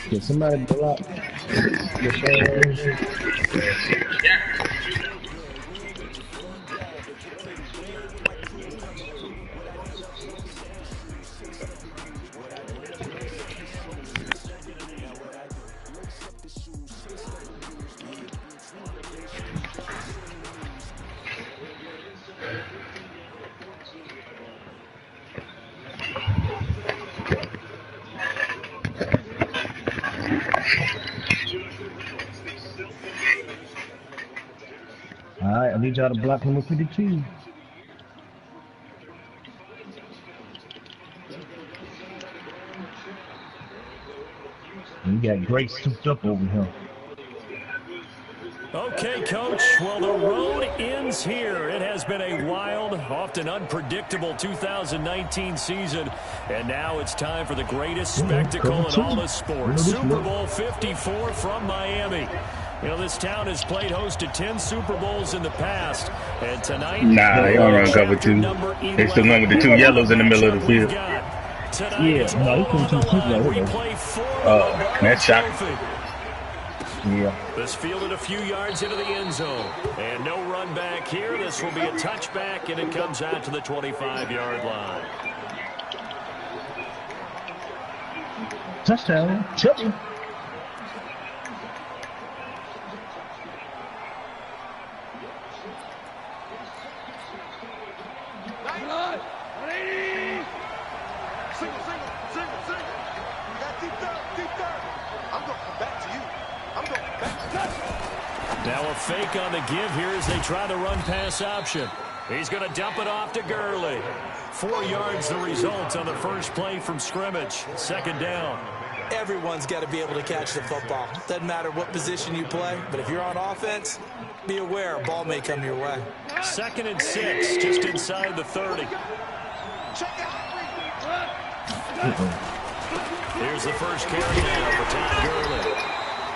Can somebody block the Alright, I need y'all to block number 52. We got Grace souped up over here. Okay, Coach. Well, the road ends here. It has been a wild, often unpredictable 2019 season. And now it's time for the greatest spectacle in all of sports. Super Bowl 54 from Miami. You know, this town has played host to 10 Super Bowls in the past. And tonight... Nah, you don't run cover 2. They still run with the 2 yellows in the middle of the field. Yeah, no, he couldn't keep right. That's shot. Yeah. This fielded a few yards into the end zone. And no run back here. This will be a touchback, and it comes out to the 25-yard line. Touchdown. Chubby. Now a fake on the give here as they try the run-pass option. He's going to dump it off to Gurley. 4 yards the result on the first play from scrimmage. Second down. Everyone's got to be able to catch the football. Doesn't matter what position you play, but if you're on offense, be aware a ball may come your way. 2nd and 6, just inside the 30. Here's the first carry now for Todd Gurley.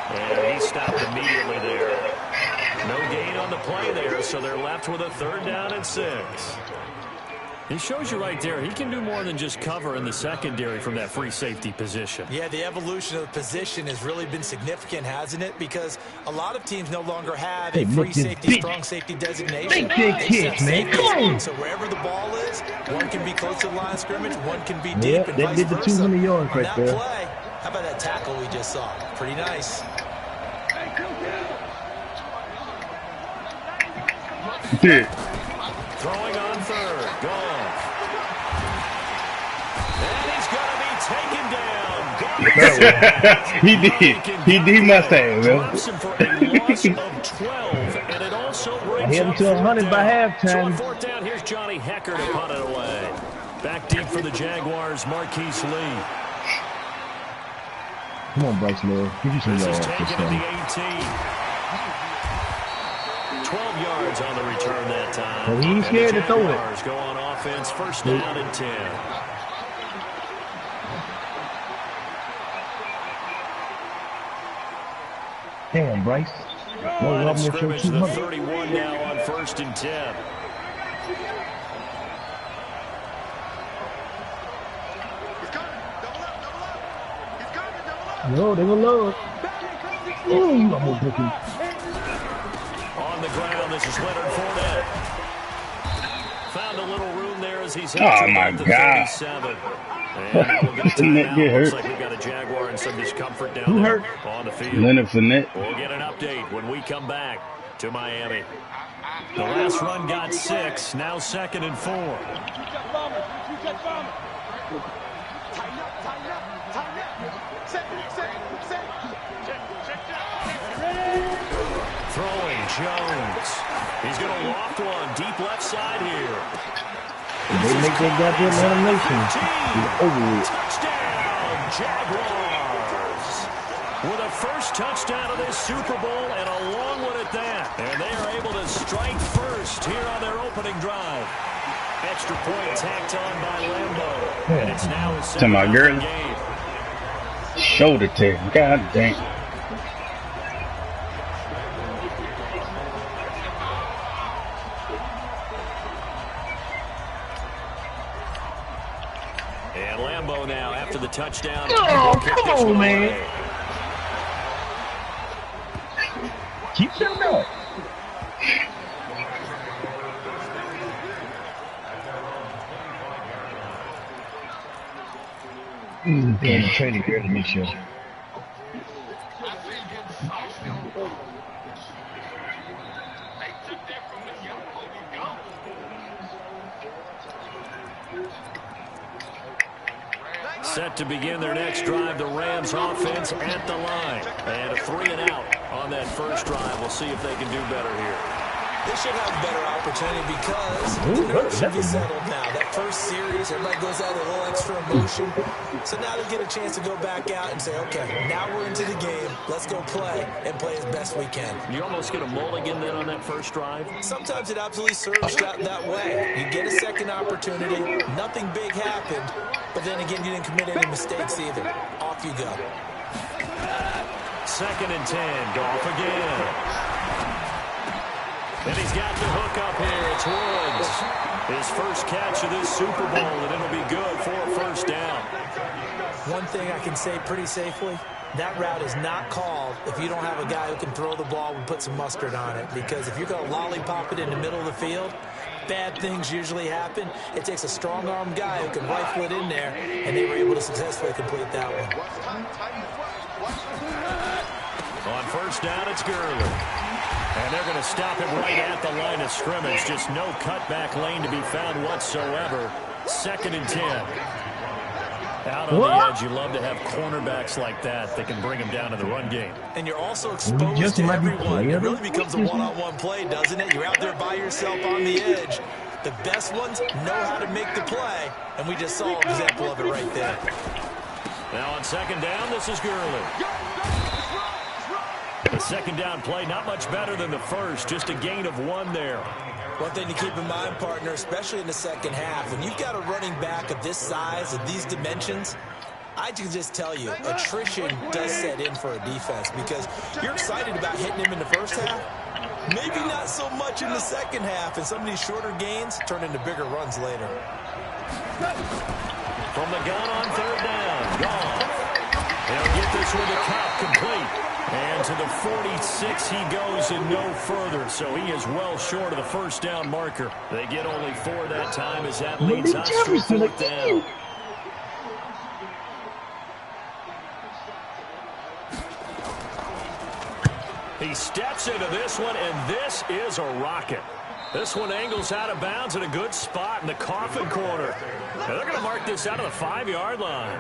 And he stopped immediately there. No gain on the play there, so they're left with a 3rd down and 6. He shows you right there, he can do more than just cover in the secondary from that free safety position. Yeah, the evolution of the position has really been significant, hasn't it? Because a lot of teams no longer have a free safety, strong safety designation. Big kick, man. Come on. So wherever the ball is, one can be close to the line of scrimmage, one can be deep, and that did the 200 yards right there. Play, how about that tackle we just saw? Pretty nice. Throwing on 3rd. Goff. And he's going to be taken down. He did must have, man. Drops him for a loss of 12, and it also brings him to 100 by halftime. So 4th down, here's Johnny Hecker to punt it away. Back deep for the Jaguars, Marquise Lee. Come on, Bryce Love. Give you some yards. This is taken at the 18. 12 yards on the return that time. Well, he ain't scared to throw it. Go on offense, 1st down and 10. Damn, Bryce. Line of scrimmage, the 31 now on 1st and 10. No, they will love. Oh, you almost took him. On the ground, this is Leonard Fournette. Found a little room there as he's oh my God. 37. And we'll get a timeout. Looks like we've got a Jaguar in some discomfort down there on the field. Leonard Fournette. We'll get an update when we come back to Miami. The last run got 6, now 2nd and 4. Throwing Jones. He's going to loft one deep left side here. They make that goddamn animation. Touchdown, Jaguars. With a first touchdown of this Super Bowl and a long one at that. And they are able to strike first here on their opening drive. Extra point tacked on by Lambo. And it's now a 7-0 game. Shoulder tear. God dang. touchdown. Oh, come on, man. Keep them up. Damn, training early this year. Set to begin their next drive, the Rams offense at the line. And a 3-and-out on that first drive. We'll see if they can do better here. They should have a better opportunity because the nerves should be settled now. That first series, everybody goes out with a little extra emotion. So now they get a chance to go back out and say, okay, now we're into the game. Let's go play and play as best we can. You almost get a mulligan then on that first drive? Sometimes it absolutely serves that way. You get a second opportunity. Nothing big happened. But then again, you didn't commit any mistakes either. Off you go. 2nd and 10. Goff again. And he's got the hook up here. It's Woods. His first catch of this Super Bowl, and it'll be good for a first down. One thing I can say pretty safely, that route is not called if you don't have a guy who can throw the ball and put some mustard on it. Because if you're going to lollipop it in the middle of the field, bad things usually happen. It takes a strong-arm guy who can rifle it in there, and they were able to successfully complete that one. On first down, it's Gurley. And they're going to stop him right at the line of scrimmage. Just no cutback lane to be found whatsoever. 2nd and 10. Out on the edge, you love to have cornerbacks like that that can bring him down to the run game. And you're also exposed to everyone. It really becomes a one-on-one play, doesn't it? You're out there by yourself on the edge. The best ones know how to make the play, and we just saw an example of it right there. Now on 2nd down, this is Gurley. The 2nd down play, not much better than the first, just a gain of 1 there. One thing to keep in mind, partner, especially in the second half, when you've got a running back of this size, of these dimensions, I can just tell you, attrition does set in for a defense because you're excited about hitting him in the first half. Maybe not so much in the second half, and some of these shorter gains turn into bigger runs later. From the gun on 3rd down, Goff. They'll get this one to Cup complete. And to the 46 he goes and no further, so he is well short of the first down marker. They get only 4 that time as that leads us to 4th down. He steps into this one, and this is a rocket. This one angles out of bounds in a good spot in the coffin corner. Now they're going to mark this out of the 5-yard line.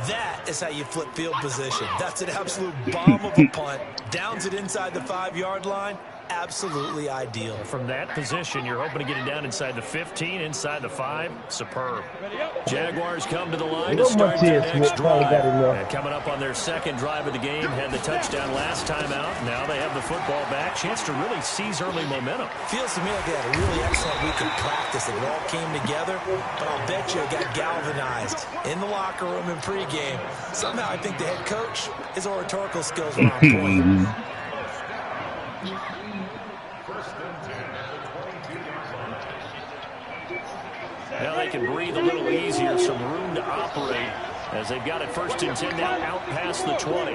That is how you flip field position. That's an absolute bomb of a punt. Downs it inside the 5-yard line. Absolutely ideal. From that position, you're hoping to get it down inside the 15, inside the 5. Superb. Jaguars come to the line to start their next drive. And coming up on their 2nd drive of the game, had the touchdown last time out. Now they have the football back. Chance to really seize early momentum. Feels to me like they had a really excellent week of practice. It all came together, but I'll bet you it got galvanized in the locker room in pregame. Somehow I think the head coach, his oratorical skills were on point. Now they can breathe a little easier, some room to operate as they've got it 1st and 10 now out past the 20.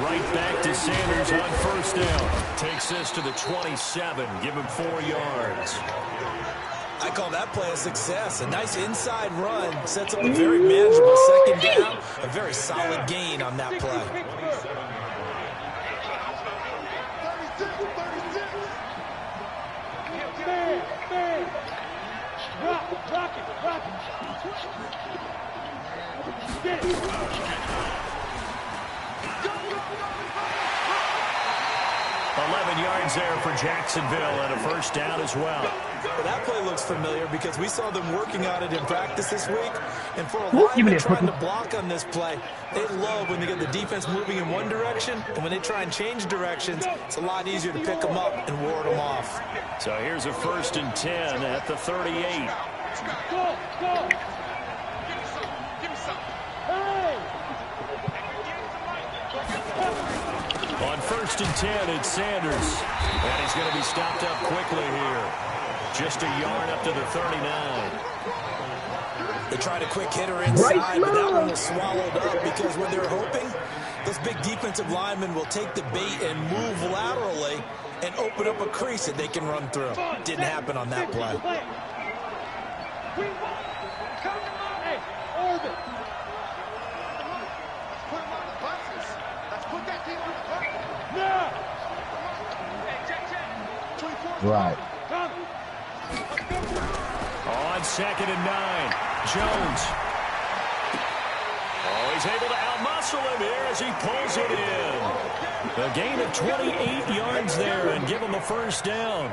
Right back to Sanders on 1st down. Takes this to the 27, give him 4 yards. I call that play a success. A nice inside run sets up a very manageable 2nd down. A very solid gain on that play. Rock it. 11 yards there for Jacksonville and a 1st down as well. Well, that play looks familiar because we saw them working on it in practice this week. And for a lineman trying to block on this play, they love when they get the defense moving in one direction. And when they try and change directions, it's a lot easier to pick them up and ward them off. So here's a 1st and 10 at the 38. Go. On 1st and 10, it's Sanders. And he's going to be stopped up quickly here. Just a yard up to the 39. They tried a quick hitter inside, but that one was swallowed up because when they're hoping, those big defensive linemen will take the bait and move laterally and open up a crease that they can run through. Didn't happen on that play. Right. On 2nd and 9, Jones. Oh, he's able to outmuscle him here as he pulls it in. A gain of 28 yards there and give him a first down.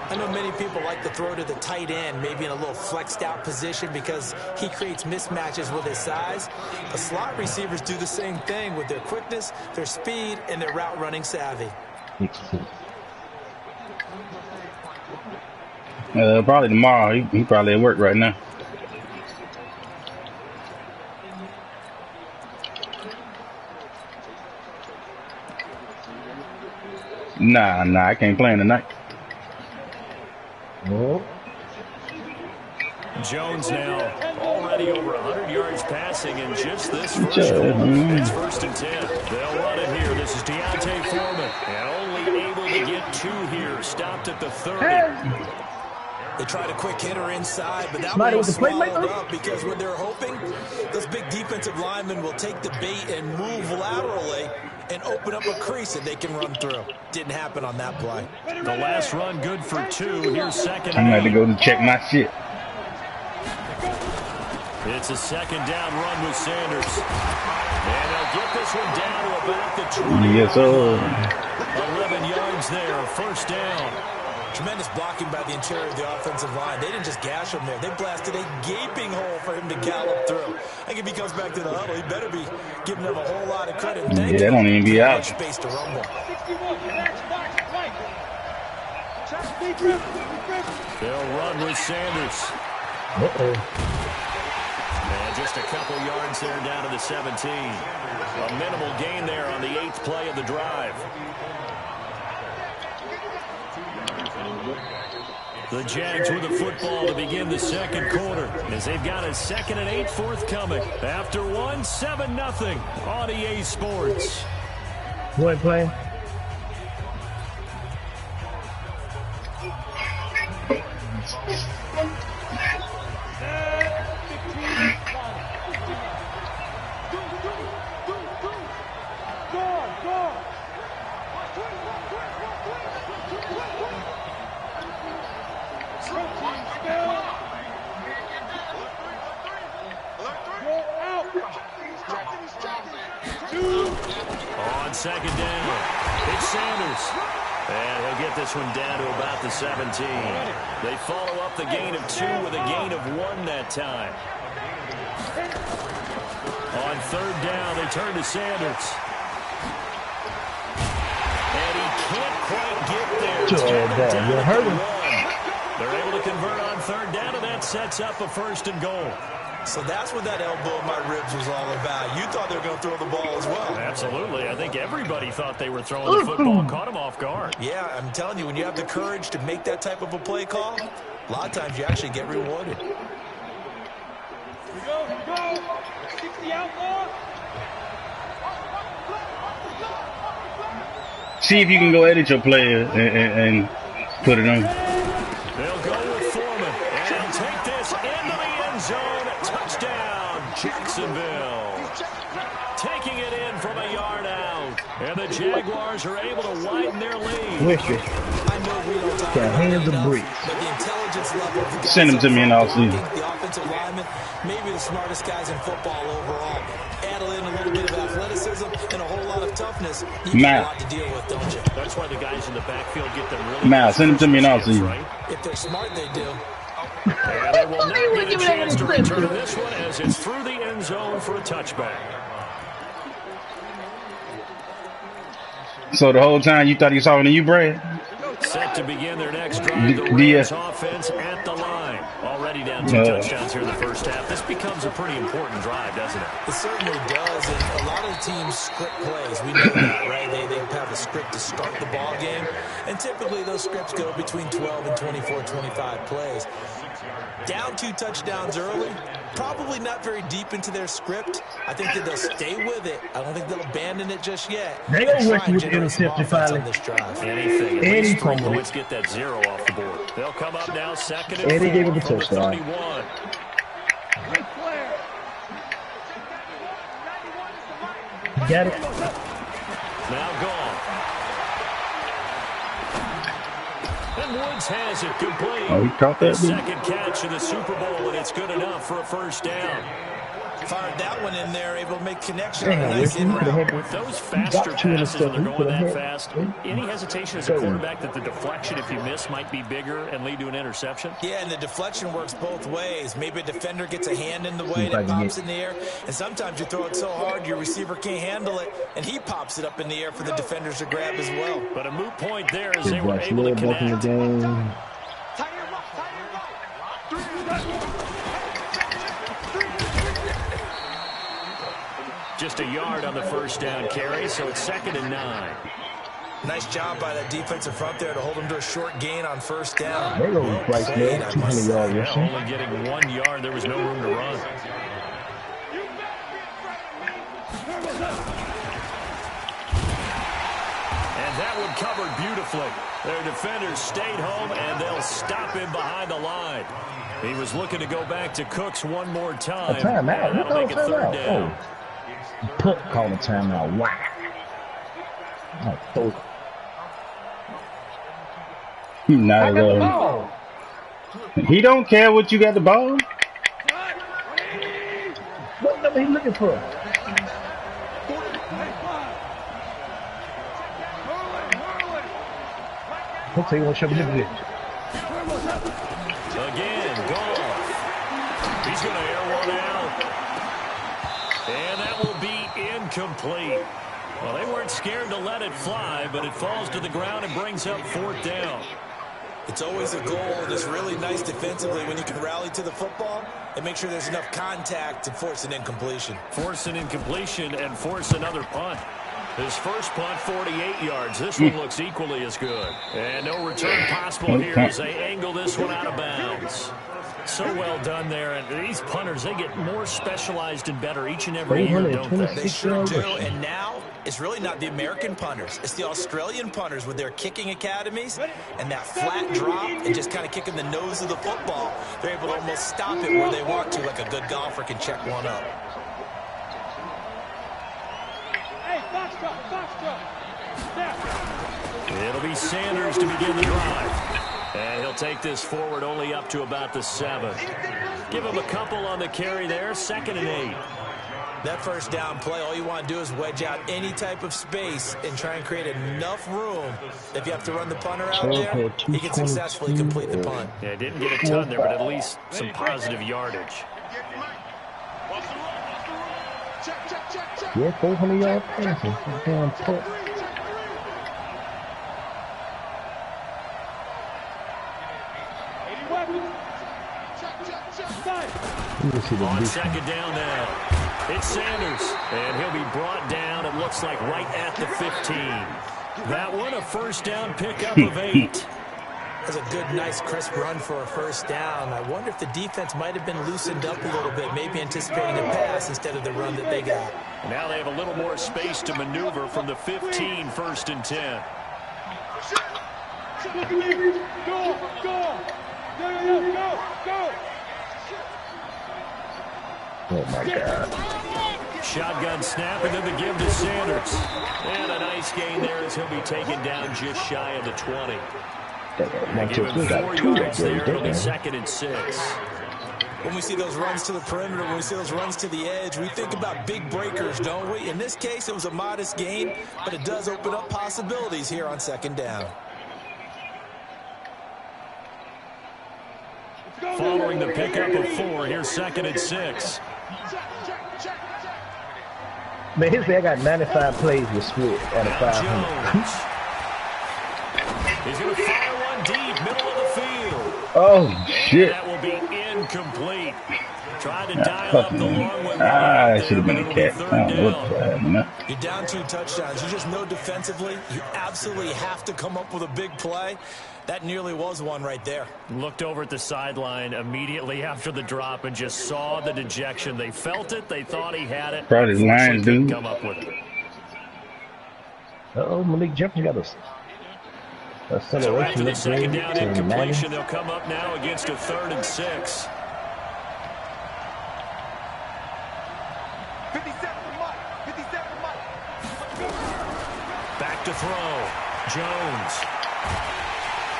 I know many people like to throw to the tight end, maybe in a little flexed out position because he creates mismatches with his size. The slot receivers do the same thing with their quickness, their speed, and their route running savvy. Probably tomorrow. He probably at work right now. Nah, I can't play him tonight. Oh. Jones now already over 100 yards passing in just this first quarter. It's 1st and 10. They'll run it here. This is Deontay Foreman. And only able to get 2 here. Stopped at the 30. They tried a quick hitter inside, but that one was swallowed up because when they're hoping, those big defensive linemen will take the bait and move laterally and open up a crease that they can run through. Didn't happen on that play. The last run good for 2. Here's 2nd and I'm 8. going to go to check my shit. It's a 2nd down run with Sanders. And they'll get this one down to about the 20. Yes, sir. 11 yards there, 1st down. Tremendous blocking by the interior of the offensive line. They didn't just gash him there. They blasted a gaping hole for him to gallop through. I think if he comes back to the huddle, he better be giving them a whole lot of credit. Yeah, that don't even be out. Space to rumble. They'll run with Sanders. And just a couple yards there down to the 17. A minimal gain there on the 8th play of the drive. The Jags with the football to begin the 2nd quarter as they've got a 2nd and 8 forthcoming. After 1, 7-0 on EA Sports. Who ain't playing? On 2nd down, it's Sanders. And he'll get this one down to about the 17. They follow up the gain of 2 with a gain of 1 that time. On 3rd down, they turn to Sanders. And he can't quite get there. It's down at the 1. They're able to convert on 3rd down, and that sets up a 1st and goal. So that's what that elbow in my ribs was all about. You thought they were going to throw the ball as well. Absolutely. I think everybody thought they were throwing the football and caught him off guard. Yeah, I'm telling you, when you have the courage to make that type of a play call, a lot of times you actually get rewarded. Here we go. 60 outlaw. See if you can go edit your player and put it on. They'll go with Foreman, and he'll take this into the end zone. Touchdown, Jacksonville. Taking it in from a yard out. And the Jaguars are able to widen their lead. Wicked. I know we don't talk Can't about it handle the enough, breeze. but the intelligence level of the guys Send them to me in all blocking, season. the offensive linemen, maybe the smartest guys in football overall. Add in a little bit of athleticism and a whole lot of toughness. You got a lot to deal with, don't you? That's why the guys in the backfield get them really. Mal, send them to me in all season. Right? If they're smart, they do. And they will not get a chance to return this one as it's through the end zone for a touchback. So the whole time you thought he was talking to you, Brad? Set to begin their next drive, the Rams offense at the line. Already down 2 touchdowns here in the first half. This becomes a pretty important drive, doesn't it? It certainly does, and a lot of the teams script plays. We know that, right? They have a script to start the ball game, and typically those scripts go between 12 and 24, 25 plays. Down 2 touchdowns early, probably not very deep into their script. I think that they'll stay with it. I don't think they'll abandon it just yet. They gonna work with the interception finally. Anything. At least 3 points get that 0 off the board. They'll come up now, 2nd and 4 they gave him a from the touchdown. 31. Got it. Now gone. And Woods has it complete. Oh, he caught that. Second catch of the Super Bowl, and it's good enough for a first down. Fired that one in there, able to make connection. Damn, Nice in route. With those faster passes when they're going that fast, any hesitation as a quarterback that the deflection, if you miss, might be bigger and lead to an interception? Yeah, and the deflection works both ways. Maybe a defender gets a hand in the way that pops in the air, and sometimes you throw it so hard your receiver can't handle it, and he pops it up in the air for the defenders to grab as well. But a moot point there as they were able to connect. Just a yard on the first down carry, so it's 2nd and 9. Nice job by that defensive front there to hold him to a short gain on first down. They go right there, 200 yards rushing. Only getting 1 yard. There was no room to run. And that one covered beautifully. Their defenders stayed home, and they'll stop him behind the line. He was looking to go back to Cooks one more time. A timeout. That'll make it 3rd down. Oh. Put call a timeout. Wow. Oh, Not at all. He don't care what you got the ball. what number he looking for? I'll tell you what, show me the bit. Again, Goff. He's going to air one out. And that will be incomplete. Well, they weren't scared to let it fly, but it falls to the ground and brings up 4th down. It's always a goal, and it's really nice defensively when you can rally to the football and make sure there's enough contact to force an incompletion. Force an incompletion and force another punt. His first punt, 48 yards. This one looks equally as good. And no return possible here as they angle this one out of bounds. So well done there. And these punters, they get more specialized and better each and every year, don't they? They sure do. And now, it's really not the American punters. It's the Australian punters with their kicking academies and that flat drop and just kind of kicking the nose of the football. They're able to almost stop it where they want to, like a good golfer can check one up. It'll be Sanders to begin the drive. And he'll take this forward only up to about the 7. Give him a couple on the carry there, 2nd and 8. That first down play, all you want to do is wedge out any type of space and try and create enough room. If you have to run the punter out there, he can successfully complete the punt. Yeah, didn't get a ton there, but at least some positive yardage. Yeah, 400 yard passing. Damn putt. On 2nd down now, it's Sanders, and he'll be brought down, it looks like, right at the 15. That one, a first down pickup of 8. That's a good, nice, crisp run for a first down. I wonder if the defense might have been loosened up a little bit, maybe anticipating a pass instead of the run that they got. Now they have a little more space to maneuver from the 15, 1st and 10. Go! Oh, my God. Shotgun snap, and then the give to Sanders. And a nice gain there as he'll be taken down just shy of the 20. Give him 4 yards there. It'll be 2nd and 6. When we see those runs to the perimeter, when we see those runs to the edge, we think about big breakers, don't we? In this case, it was a modest gain, but it does open up possibilities here on 2nd down. Following the pickup of 4, here's 2nd and 6. Man, his guy got 95 plays with split out of 500. He's going to fire one deep, middle of the field. Oh, shit. That will be incomplete. Tried to dial up the long one. That should have been a catch. You're down 2 touchdowns. You just know defensively you absolutely have to come up with a big play. That nearly was one right there. Looked over at the sideline immediately after the drop and just saw the dejection. They felt it. They thought he had it. Probably his lines, dude. Come up with it. Malik Jefferson got us. So after the second down incompletion, they'll come up now against a 3rd and 6. 57 Mike. Back to throw. Jones.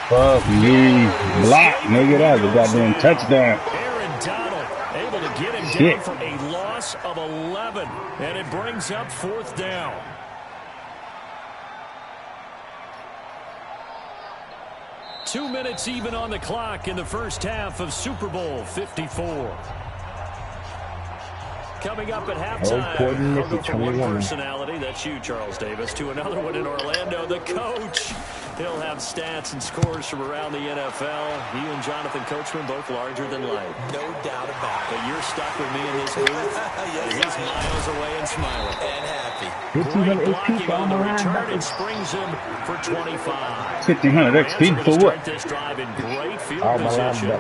Fuck me. Block, nigga. That was a goddamn touchdown. Aaron Donald able to get him down for a loss of 11. And it brings up 4th down. Two minutes even on the clock in the first half of Super Bowl 54. Coming up at halftime, I'll go from one personality, that's you, Charles Davis, to another one in Orlando, the coach. He'll have stats and scores from around the NFL. He and Jonathan Coachman both larger than life. No doubt about it. But you're stuck with me in this booth. Yes, he's miles away and smiling. And happy. Great blocking on the return. It springs him for 25. 1,500 XP for what? This drive in great field position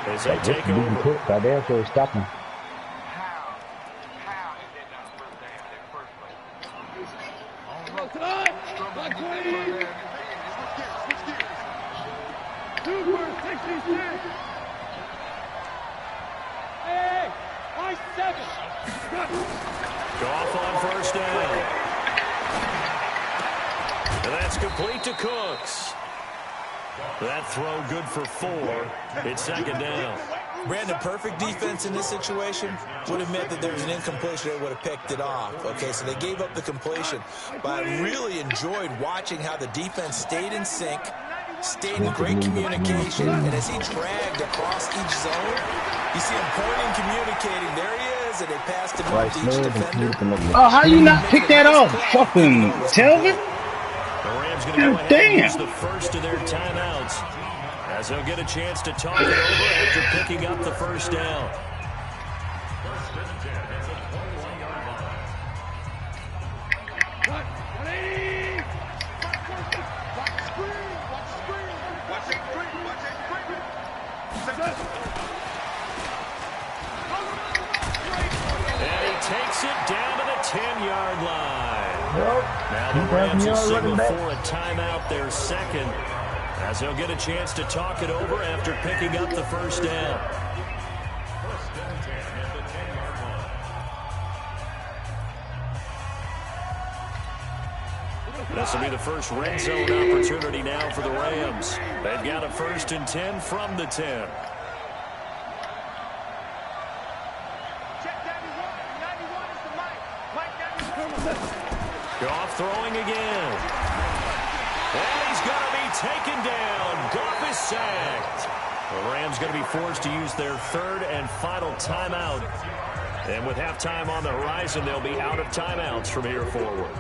as they take over. Right there, so stop him. Goff on first down. And that's complete to Cooks. That throw good for 4. It's 2nd down. Brandon, perfect defense in this situation would have meant that there was an incompletion. They would have picked it off. Okay, so they gave up the completion. But I really enjoyed watching how the defense stayed in sync, stayed in great communication, and as he dragged across each zone, you see him pointing, communicating. There he is, and they passed him off to each defender. Oh, how you not pick that off? Fucking Telvin? The Rams going to go ahead and use the first of their timeouts, as they'll get a chance to talk it over after picking up the first down. And he takes it down to the 10-yard line. Now the Rams will signal for a timeout, their 2nd, as they'll get a chance to talk it over after picking up the first down. This will be the first red zone opportunity now for the Rams. They've got a 1st and 10 from the 10. Goff throwing again. And he's going to be taken down. Goff is sacked. The Rams going to be forced to use their 3rd and final timeout. And with halftime on the horizon, they'll be out of timeouts from here forward.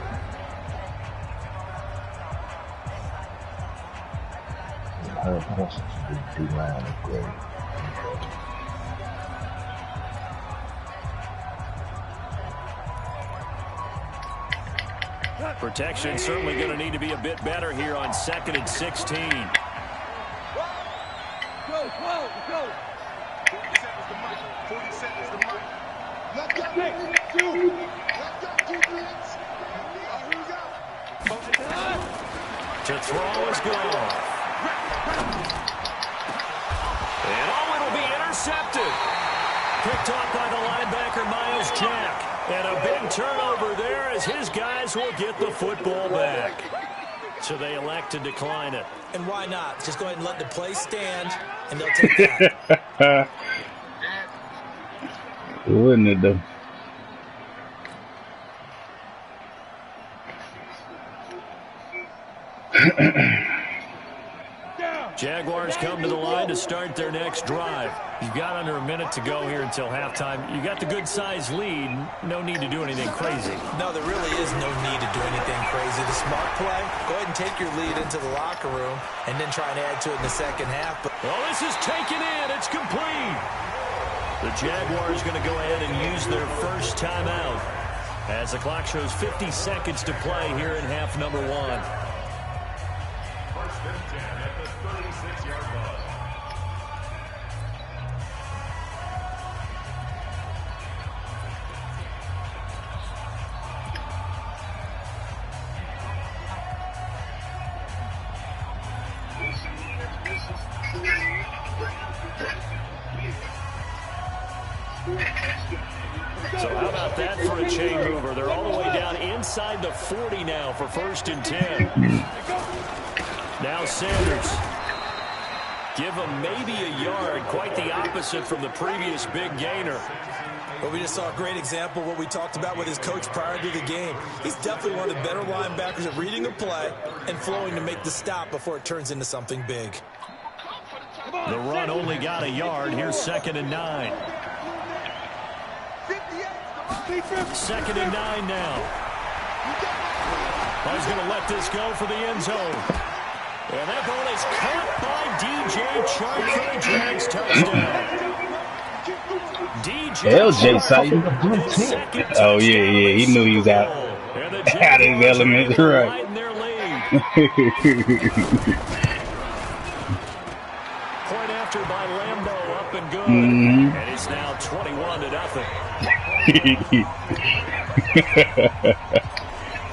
Protection certainly going to need to be a bit better here on 2nd and 16. Go. 47 is the mic. 47 is the mic. Let's go. Let's go, defense. Here we go. To throw is gone. And it'll be intercepted. Picked off by the linebacker, Miles Jack. And a big turnover there as his guys will get the football back. So they elect to decline it. And why not? Just go ahead and let the play stand, and they'll take that. Wouldn't it, though? Jaguars come to the line to start their next drive. You've got under a minute to go here until halftime. You got the good-sized lead. No need to do anything crazy. No, there really is no need to do anything crazy. The smart play, go ahead and take your lead into the locker room and then try and add to it in the second half. But well, this is taken in. It's complete. The Jaguars going to go ahead and use their first timeout as the clock shows 50 seconds to play here in half number 1. First and 10 at the 36-yard line. So how about that for a chain mover? They're all the way down inside the 40 now for 1st and 10. Now Sanders. Give him maybe a yard. Quite the opposite from the previous big gainer. Well, we just saw a great example of what we talked about with his coach prior to the game. He's definitely one of the better linebackers at reading a play and flowing to make the stop before it turns into something big. The run only got a yard. Here's 2nd and 9. 2nd and 9 now. He's going to let this go for the end zone. And that ball is caught by DJ Chark for the Jags touchdown. LJ Sutton. Oh, yeah. He knew he was out. Out of his element. Right. Point after by Lambeau, up and good. And it's now 21-0.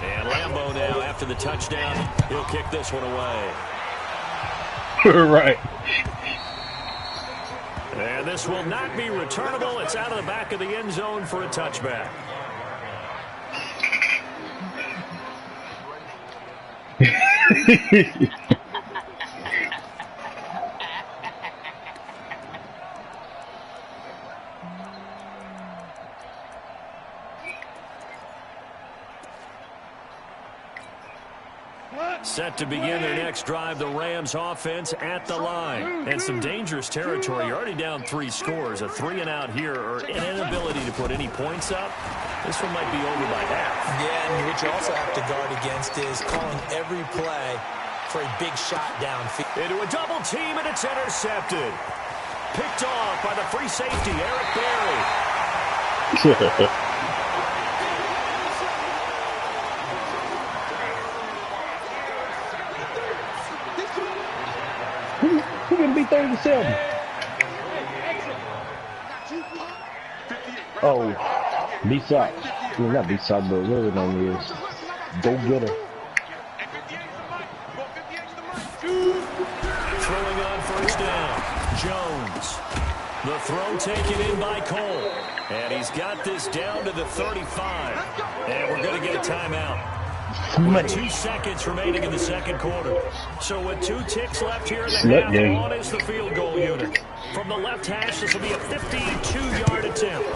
And Lambeau now, after the touchdown, he'll kick this one away. Right. And this will not be returnable. It's out of the back of the end zone for a touchback. Set to begin their next drive, the Rams offense at the line. And some dangerous territory. You're already down 3 scores. A 3-and-out here or an inability to put any points up. This one might be over by half. Yeah, and what you also have to guard against is calling every play for a big shot downfield. Into a double team, and it's intercepted. Picked off by the free safety, Eric Berry. Who's going to be 37? Oh, B-Sox. Well, not B-Sox, but whatever his name is. Go get her. Throwing on first down, Jones. The throw taken in by Cole. And he's got this down to the 35. And we're going to get a timeout. With 2 seconds remaining in the second quarter. So with 2 ticks left here in the half, on is the field goal unit. From the left hash, this will be a 52-yard attempt.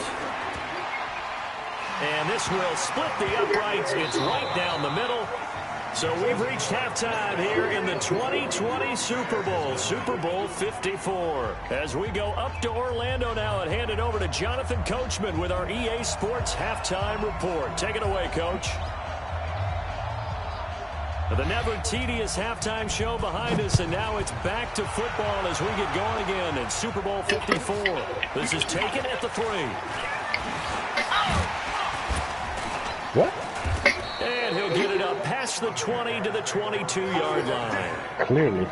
And this will split the uprights. It's right down the middle. So we've reached halftime here in the 2020 Super Bowl, Super Bowl 54. As we go up to Orlando now and hand it over to Jonathan Coachman with our EA Sports Halftime Report. Take it away, Coach. The never tedious halftime show behind us, and now it's back to football as we get going again in Super Bowl 54. This is taken at the 3. What? And he'll get it up past the 20 to the 22-yard line. Clearly.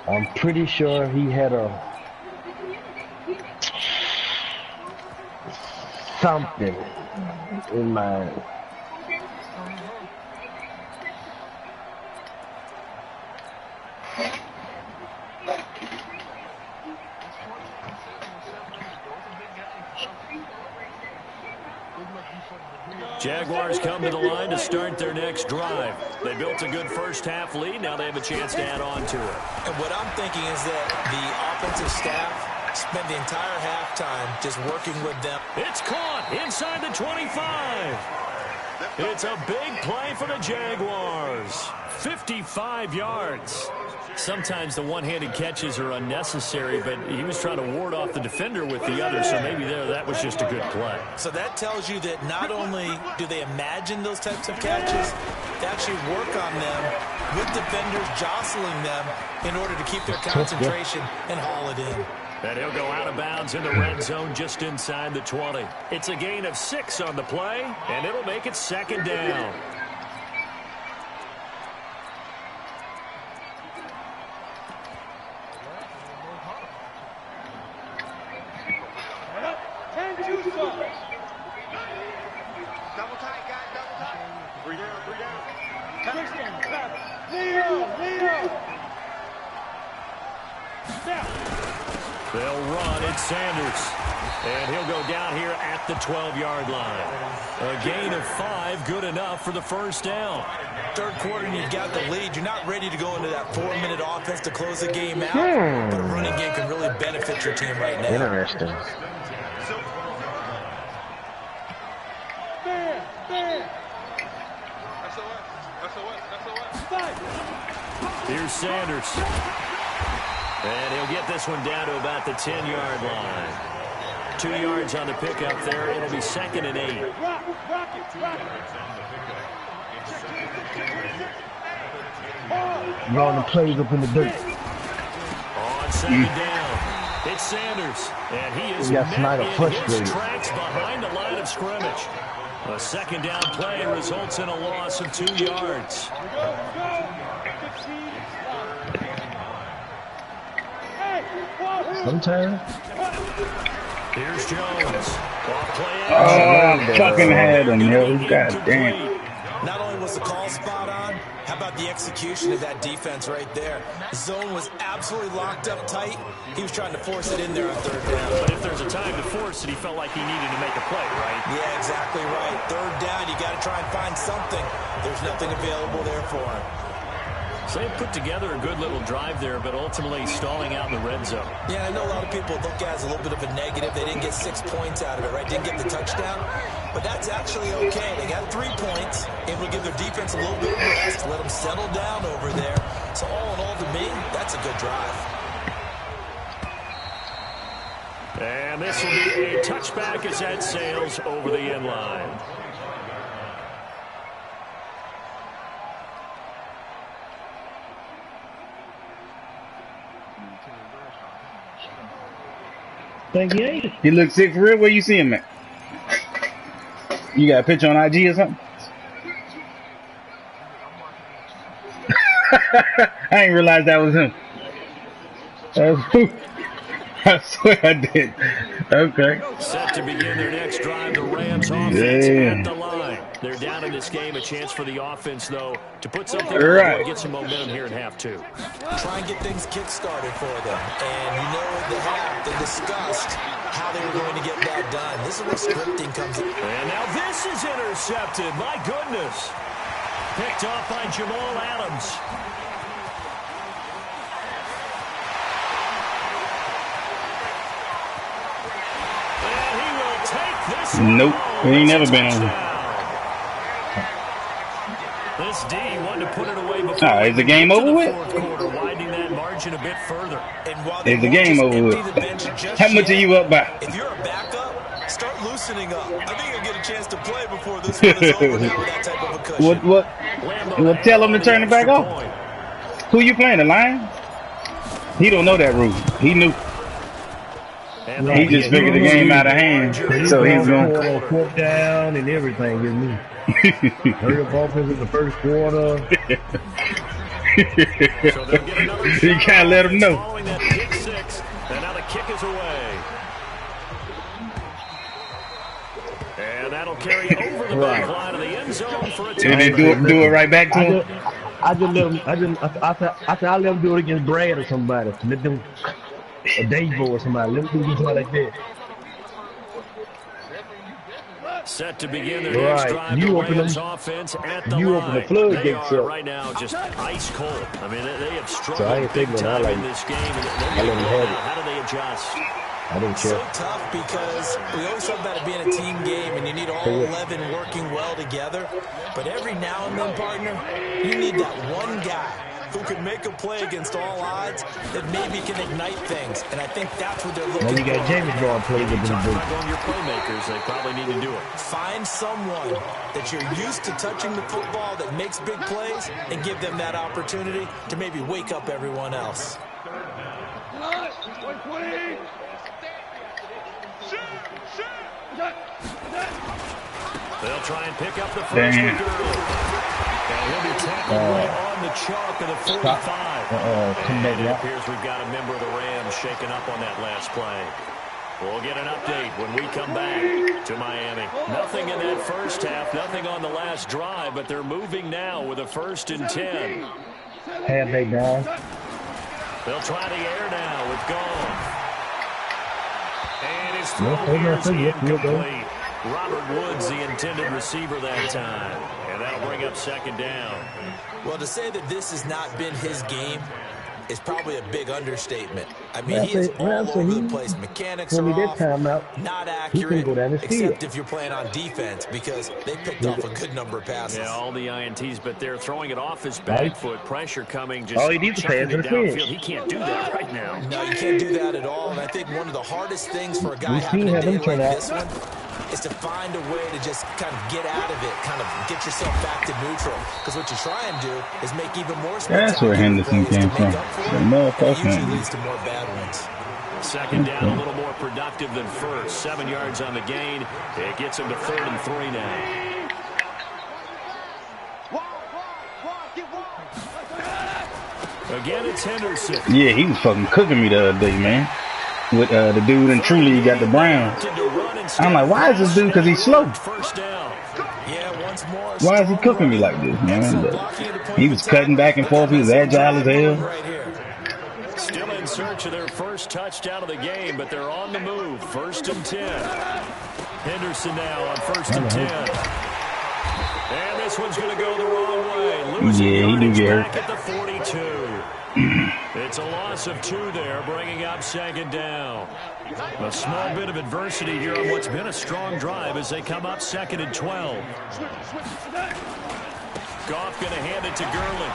I'm pretty sure he had something in mind. Jaguars come to the line to start their next drive. They built a good first-half lead. Now they have a chance to add on to it. And what I'm thinking is that the offensive staff spent the entire halftime just working with them. It's caught inside the 25. It's a big play for the Jaguars. 55 yards. Sometimes the one-handed catches are unnecessary, but he was trying to ward off the defender with the other, so maybe that was just a good play. So that tells you that not only do they imagine those types of catches, they actually work on them with defenders jostling them in order to keep their concentration and haul it in. And he'll go out of bounds in the red zone just inside the 20. It's a gain of 6 on the play, and it'll make it 2nd down. Double tight, guys, double tight. 3 down, 3 down. They'll run. It's Sanders. And he'll go down here at the 12-yard line. A gain of 5, good enough for the 1st down. Third quarter, and you've got the lead. You're not ready to go into that 4-minute offense to close the game out. But a running game can really benefit your team right now. Interesting. Here's Sanders. And he'll get this one down to about the 10-yard line. 2 yards on the pickup there. It'll be 2nd and 8. Drawing the plays up in the dirt. On 2nd down, it's Sanders. And he is met in his tracks behind the line of scrimmage. A 2nd down play results in a loss of 2 yards. Sometimes. Here's Jones. Oh, fucking had him, yo. God damn. Not only was the call spot on, how about the execution of that defense right there? The zone was absolutely locked up tight. He was trying to force it in there on 3rd down. But if there's a time to force it, he felt like he needed to make a play, right? Yeah, exactly right. 3rd down, you got to try and find something. There's nothing available there for him. So they put together a good little drive there, but ultimately stalling out in the red zone. Yeah, I know a lot of people look at it as a little bit of a negative. They didn't get 6 points out of it, right? Didn't get the touchdown. But that's actually okay. They got 3 points, able to give their defense a little bit of rest, let them settle down over there. So all in all, to me, that's a good drive. And this will be a touchback as that sails over the end line. Thank you. He looks sick for real. Where you see him at? You got a picture on IG or something? I ain't realized that was him. I swear I did. Okay. Set to begin their next drive. The Rams offense at the line. They're down in this game. A chance for the offense, though, to put something right. Get some momentum here in half 2. Try and get things kick-started for them. And you know at the half, they discussed how they were going to get that done. This is where scripting comes in. And now this is intercepted. My goodness. Picked off by Jamal Adams. And he will take this. Nope. He ain't never been on. This D wanted to put it away before. Is the game over with? Quarter, widening that margin a bit further. Is the game over with? How much are you up by? If you're a backup, start loosening up. I think you'll get a chance to play before this one is over now with that type of a cushion. What? Tell him to turn it back off. Who you playing, the Lions? He don't know that rule. He knew. He just figured the game out of hand, so he's going to 4th down and everything with me. Hurry up offense in the 1st quarter. You can't let him know. And now the kick is away. And that'll carry over the back line of the end zone for a touchdown. And they do it right back to him. I said I let him do it against Brad or somebody. Let them a Davo or somebody. Let them do something like that. Set to begin their next drive. You the open Rams them. offense at the You line. open the floodgates up. Right now, just ice cold. I mean, they have struggled So I ain't big thinking time I in this game. And I let them have it. how do they adjust? I didn't care. So tough because we always talk about it being a team game and you need all 11 working well together. But every now and then, partner, you need that one guy who can make a play against all odds that maybe can ignite things. And I think that's what they're looking for. Now you got James going play with this Talk dude. about going your playmakers. They probably need to do it. Find someone that you're used to touching the football that makes big plays and give them that opportunity to maybe wake up everyone else. They'll try and pick up the first with Gurley. And he'll be tackled right on the chalk of the 45. Come back And it out. appears we've got a member of the Rams shaken up on that last play. We'll get an update when we come back to Miami. Nothing in that first half, nothing on the last drive, but they're moving now with a 1st and 10. Halfway down. They'll try the air now with Gone. And his No, throw they're here not is finished. incomplete. Robert Woods, the intended receiver that time. And that'll bring up 2nd down. Well, to say that this has not been his game is probably a big understatement. I mean, he is all over the place. Mechanics are off, not accurate, except if you're playing on defense, because they picked off a good number of passes. Yeah, all the INTs, but they're throwing it off his back foot. Pressure coming, just all he needs to pass chucking to it the downfield. field. He can't do that right now. No, you can't do that at all, and I think one of the hardest things for a guy having a day like this one is to find a way to just kind of get out of it, kind of get yourself back to neutral. Because what you try and do is make even more spectacular. That's where Henderson came from. It usually leads to more bad ones. 2nd down, a little more productive than first. 7 yards on the gain. It gets him to 3rd and 3 now. Again, it's Henderson. Yeah, he was fucking cooking me the other day, man. With the dude in Truly, he got the Browns. I'm like, why is this dude? Because he's slow. Why is he cooking me like this, man? But he was cutting back and forth. He was agile as hell. Still in search of their first touchdown of the game, but they're on the move. 1st and 10. Henderson now on 1st and 10. And this one's going to go the wrong way. Losing yardage back at the 42. It's a loss of 2 there, bringing up 2nd down. A small bit of adversity here on what's been a strong drive as they come up 2nd and 12. Goff going to hand it to Gurley.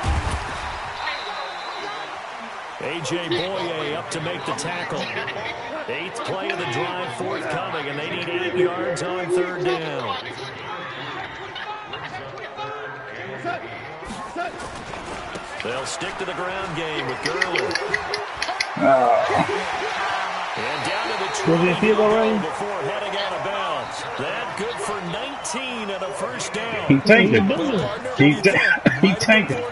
A.J. Boye up to make the tackle. 8th play of the drive forthcoming, and they need 8 yards on 3rd down. They'll stick to the ground game with Gurley. And down to the 20 before heading out of bounds. That good for 19 and a 1st down. He tanked it. He tanked it.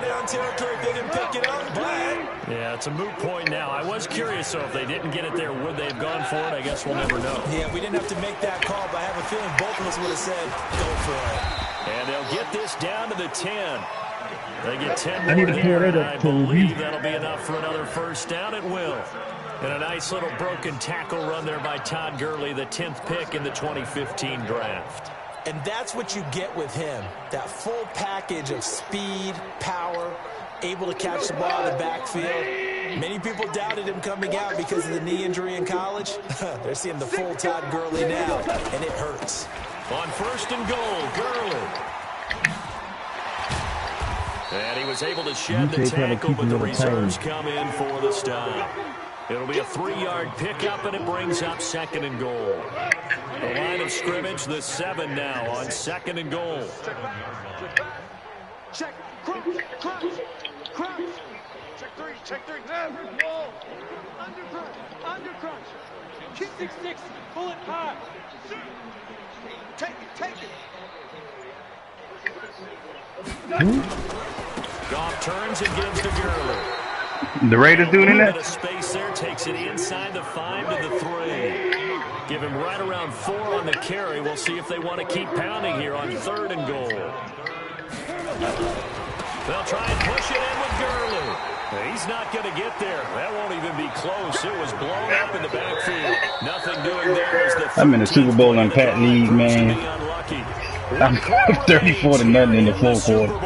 Yeah, it's a moot point now. I was curious, though, if they didn't get it there, would they have gone for it? I guess we'll never know. Yeah, we didn't have to make that call, but I have a feeling both of us would have said, go for it. And they'll get this down to the 10. They get 10 more here, and I believe that'll be enough for another 1st down. It will. And a nice little broken tackle run there by Todd Gurley, the 10th pick in the 2015 draft. And that's what you get with him, that full package of speed, power, able to catch the ball in the backfield. Many people doubted him coming out because of the knee injury in college. They're seeing the full Todd Gurley now, and it hurts. On 1st and goal, Gurley. And he was able to shed the tackle, but the reserves come in for the stop. It'll be a 3-yard pickup, and it brings up 2nd and goal. The line of scrimmage, the 7 now on 2nd and goal. Check, crunch, crunch, crunch. Check 3, roll. Under crunch. Keep 6-6, pull it high. Take it. Goff turns and gives to Gurley. The Raiders doing in A that? space there, takes it inside the 5 to the 3. Give him right around 4 on the carry. We'll see if they want to keep pounding here on 3rd and goal. They'll try and push it in with Gurley. He's not going to get there. That won't even be close. It was blown up in the backfield. Nothing doing there as the I'm in the Super Bowl and Pat League, man. I'm 34-0 in the 4th quarter.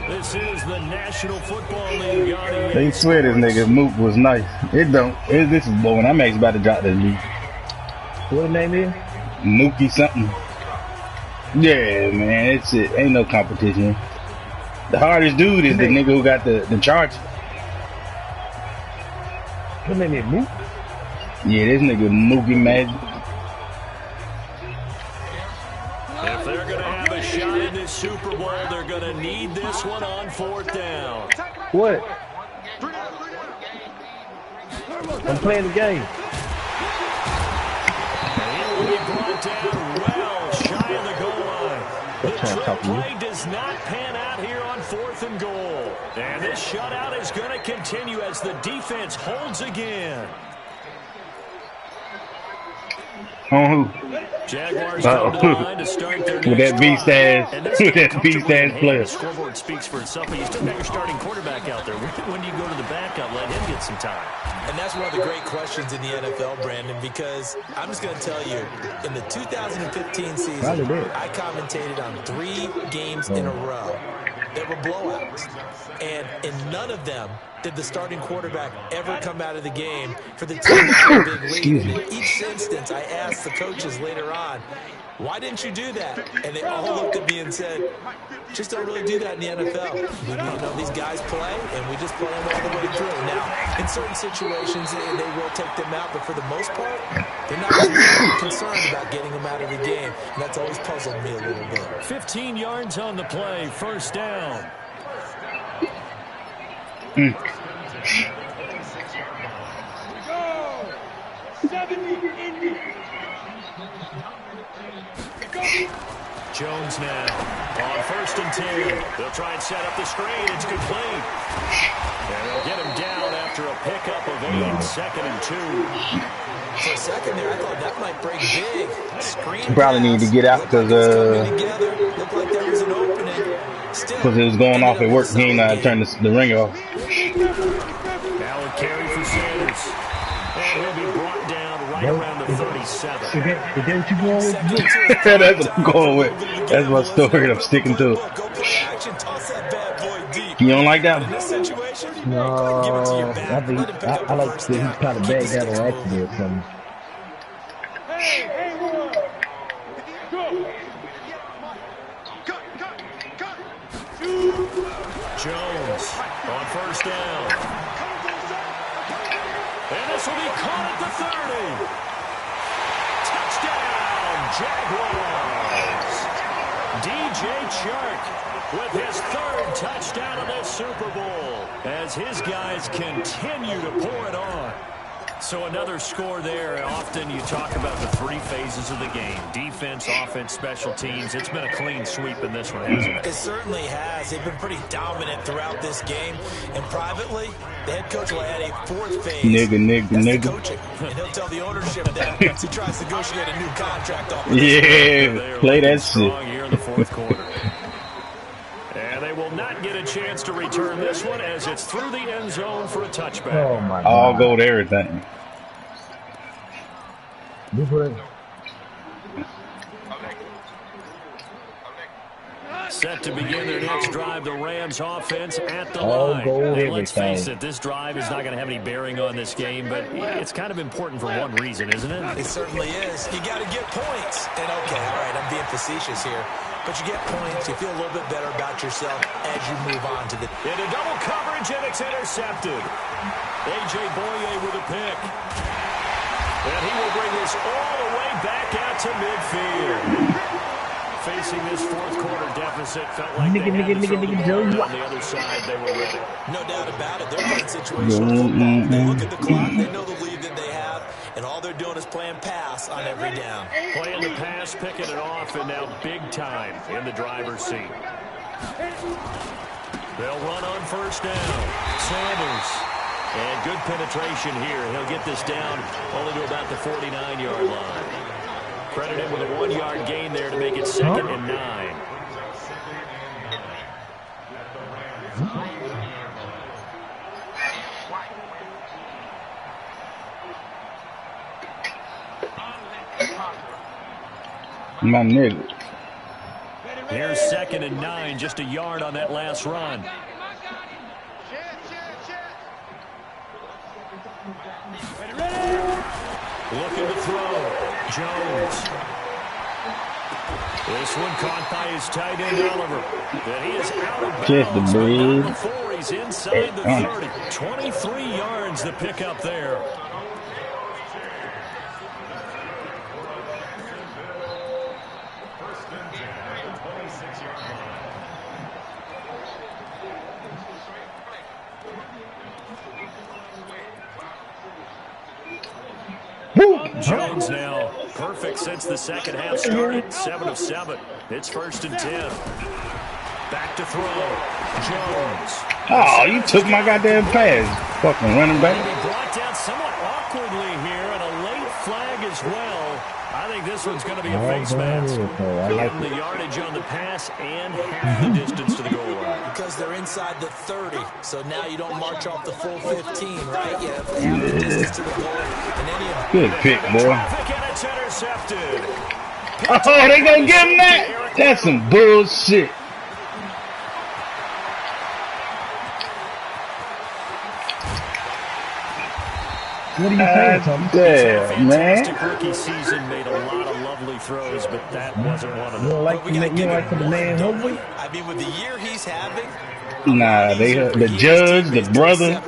This is the National Football League. They swear this nigga Mook was nice. It don't. This is blowing. I'm actually about to drop this league. What the name is? Mookie something. Yeah, man. It's it. Ain't no competition. The hardest dude is the nigga who got the charge. What name is Mook? Yeah, this nigga Mookie Magic. If they're going to have a shot in this Super Bowl, they're going to need this one on 4th down. What? I'm playing the game. And he will be brought down well shy of the goal line. The trick play does not pan out here on 4th and goal. And this shutout is going to continue as the defense holds again. On who? Jaguars come to the line to start their with that beast ass, with that beast ass player. The scoreboard speaks for itself, but you still got your starting quarterback out there. When do you go to the backup, let him get some time? And that's one of the great questions in the NFL, Brandon, because I'm just going to tell you, in the 2015 season, I commentated on 3 games in a row that were blowouts. And in none of them did the starting quarterback ever come out of the game for the team to get a big lead. And in each instance, I asked the coaches later on, why didn't you do that? And they all looked at me and said, just don't really do that in the NFL. You know, these guys play, and we just play them all the way through. Now, in certain situations, they will take them out, but for the most part, they're not really concerned about getting them out of the game. And that's always puzzled me a little bit. 15 yards on the play, 1st down. Jones now on 1st and 10. They'll try and set up the screen. It's complete. And they'll get him down after a pickup of 8, 2nd and 2. For a second there, I thought that might break big. Screen probably need to get out because it was going off at work. He ain't know how to turn the ring off. Now a carry for Sanders. And he'll be brought down right around the 37. Is that what you going with? That's what I'm going with. That's my story. I'm sticking to it. You don't like that one? No, I like to see he's kind of bagged out on accident or something. Jones on 1st down. And this will be caught at the 30. Touchdown, Jaguars. DJ Chark with his 3rd touchdown of this Super Bowl as his guys continue to pour it on. So another score there. Often you talk about the 3 phases of the game. Defense, offense, special teams. It's been a clean sweep in this one, hasn't it? It certainly has. They've been pretty dominant throughout this game. And privately, the head coach will add a 4th phase. Nigga. Coaching. And he'll tell the ownership that as he tries to negotiate a new contract off of Yeah, play that shit. Here in the 4th quarter. And they will not get a chance to return this one as it's through the end zone for a touchback. Oh, my God. All go to everything. Set to begin their next drive, the Rams offense at the All line. gold Hey, let's everything. face it, this drive is not going to have any bearing on this game, but it's kind of important for one reason, isn't it? It certainly is. You got to get points. And okay, all right, I'm being facetious here. But you get points, you feel a little bit better about yourself as you move on to the... Into double coverage, and it's intercepted. A.J. Boye with a pick. And he will bring this all the way back out to midfield. Facing this 4th quarter deficit, felt like they had to throw the ball on the other side. They were ready. No doubt about it. They're playing situational football. They look at the clock. They know the lead that they have. And all they're doing is playing pass on every down. Playing the pass, picking it off, and now big time in the driver's seat. They'll run on 1st down. Sanders. And good penetration here. He'll get this down only to about the 49-yard line. Credit him with a 1-yard gain there to make it 2nd and 9. My nigga. Here's 2nd and 9, just a yard on that last run. Looking to throw. Jones. This one caught by his tight end, Oliver. But he is out of Just the bounds. bird. Not before he's inside the 30. 23 yards to pick up there. Jones now perfect since the second half started. 7 of 7. It's 1st and 10. Back to throw. Jones. Oh, you took my goddamn pass. Fucking running back. He brought down somewhat awkwardly here, and a late flag as well. I think this one's going to be a face mask. Getting the yardage on the pass and half the distance to the goal line. Because they're inside the 30, so now you don't march off the full 15, right? You have half the distance to the goal. And then you Good pick, boy. Traffic, and it's intercepted. Oh, they gonna give him that? That's some bullshit. What are you saying, Tom? Damn, man. Fantastic rookie season, made a lot of lovely throws, but that wasn't one of You them. don't like the man hungry? I mean, with the year he's having, Nah, the judge, the brother,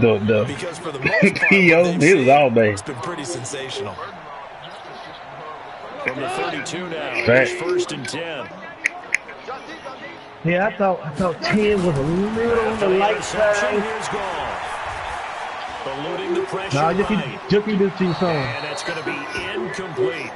the because for the most part, PO, it was all day. it's been pretty sensational. From the 32 now, Right. it's 1st and 10. Yeah, I thought 10 was a little on the light Interception, side. here's Goff. Eluding the pressure Nah, just right. keep this to your song. And it's going to be incomplete.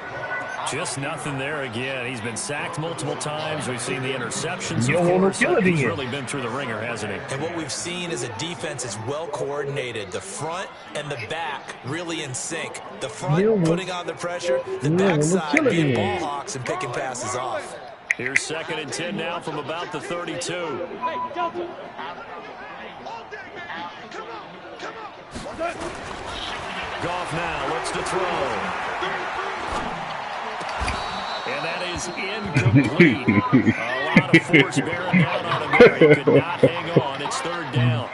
Just nothing there again. He's been sacked multiple times. We've seen the interceptions. You don't want to kill it He's again. really been through the ringer, hasn't he? And what we've seen is a defense that's well coordinated. The front and the back really in sync. The front putting on the pressure, the backside being ball hawks and picking passes off. Here's 2nd and 10 now from about the 32. Goff now looks to throw. And that is incomplete. A lot of force bearing down on him there. He could not hang on. It's 3rd down.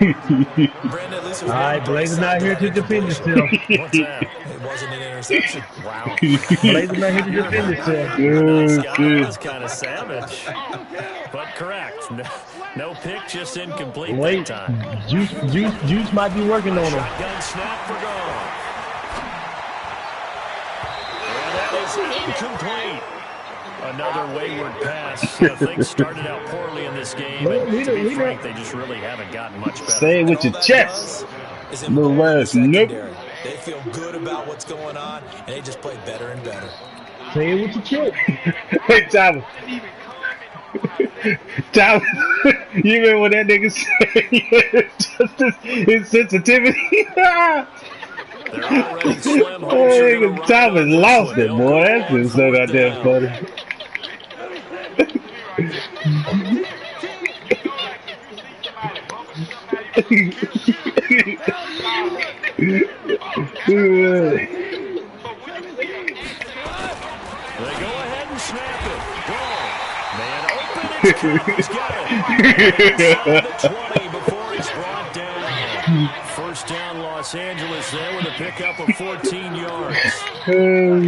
Brandon, at least All right, Blaze not here to defend himself. What's that? It wasn't an interception. Wow. Blaze not here to defend himself. That was kind of savage. But correct. No pick, just incomplete Wait, that time. Juice might be working on him. Shotgun snap for Goff. And that is incomplete. Another wayward pass. Things started out poorly in this game, and to be frank, they just really haven't gotten much better. Say it with your chest. Little ass nope. They feel good about what's going on, and they just play better and better. Say it with your chest. Hey, Thomas. Thomas, you remember what that nigga said? His sensitivity. They're already slim. Hey, Thomas lost it, boy. That's just so goddamn funny. They go ahead and snap it. Goal. Man open. It's He's got it. Inside the 20 before he's brought down. 1st down, Los Angeles there with a pickup of 14 yards.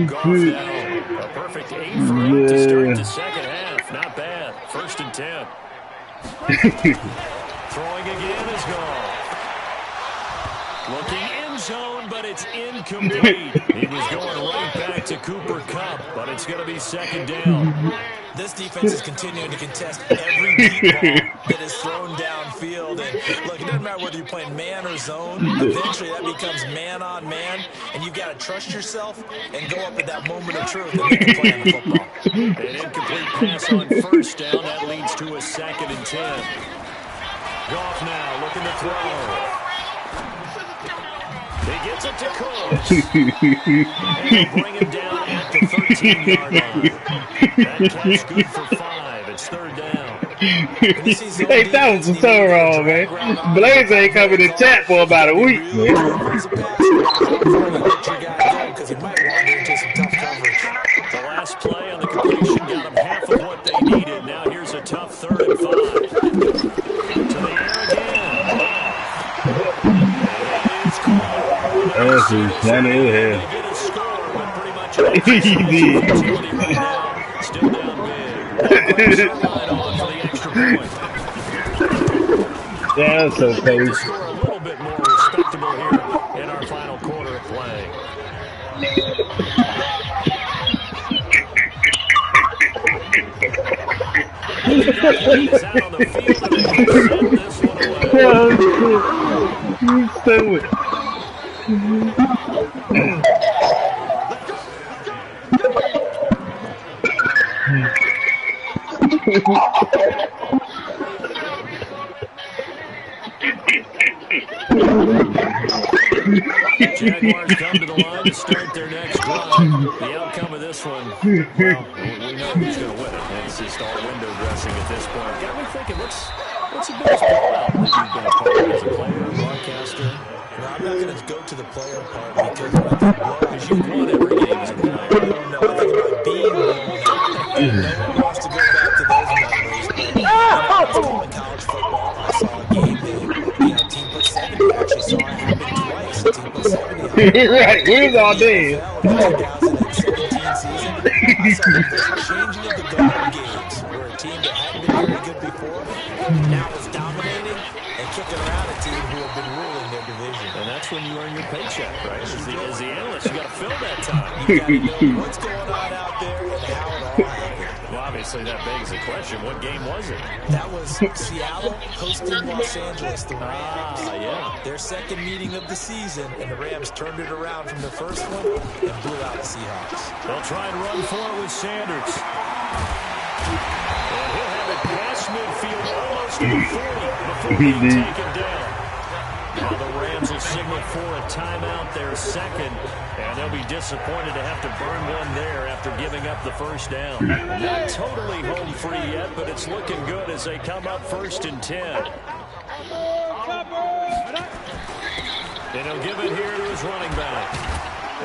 Goff now. A perfect 8 for 8 to start the second half. Not bad. 1st and 10. Throwing again is Goff. Looking end zone, but it's incomplete. He was going right back to Cooper Kupp, but it's going to be 2nd down. This defense is continuing to contest every deep ball that is thrown downfield. And look, it doesn't matter whether you're playing man or zone. Eventually, that becomes man on man, and you've got to trust yourself and go up at that moment of truth and make a play on the football. An incomplete pass on 1st down. That leads to a 2nd and 10. Goff now looking to throw. He gets it to Coates. And bring him down at the 13-yard line. That catch good for 5. It's 3rd down. Hey, that was so wrong, man. Blaze ain't coming to chat for about a week, man. The last play on the completion got them half of what they needed. Now here's a tough 3rd and 5. To the air again. That's his Johnny Hill. He did. Still down sideline on for the extra point. Yeah, that's so crazy. Score a little bit more respectable here in our final quarter of play. Is out on the field and they will send this one away. You stupid. Jaguars come to the line to start their next drive. The outcome of this one, well, we know who's going to win it. It's just all window dressing at this point. Got me thinking, what's the biggest blowout that you've been a part of as a player or broadcaster? No, I'm not going to go to the player part because when I think blowout, You've won every game as a player. no, I think about being blown out. And no one wants to go back to those memories. But, I was calling college football. I saw a game that, team put 70. I actually saw it happen twice. A team put 70 on Right, we was all dead. the 2017 season. I saw the changing of the guard games where a team that hadn't been very good before now was dominating and kicking around a team who had been ruling their division. And that's when you earn your paycheck, right? As the analyst, you got to fill that time. You got to know what's going on out there and how it all happened. Well, obviously, that begs the question, what game was it? That was Seattle hosting Los Angeles, the Rams. Yeah. Their second meeting of the season, and the Rams turned it around from the first one and blew out the Seahawks. They'll try and run for it with Sanders. And he'll have it past midfield almost to the 40 before being taken down. Now the Rams will signal for a timeout, their second, and they'll be disappointed to have to burn one there after giving up the first down. Not totally home free yet, but it's looking good as they come up 1st and 10. And he'll give it here to his running back.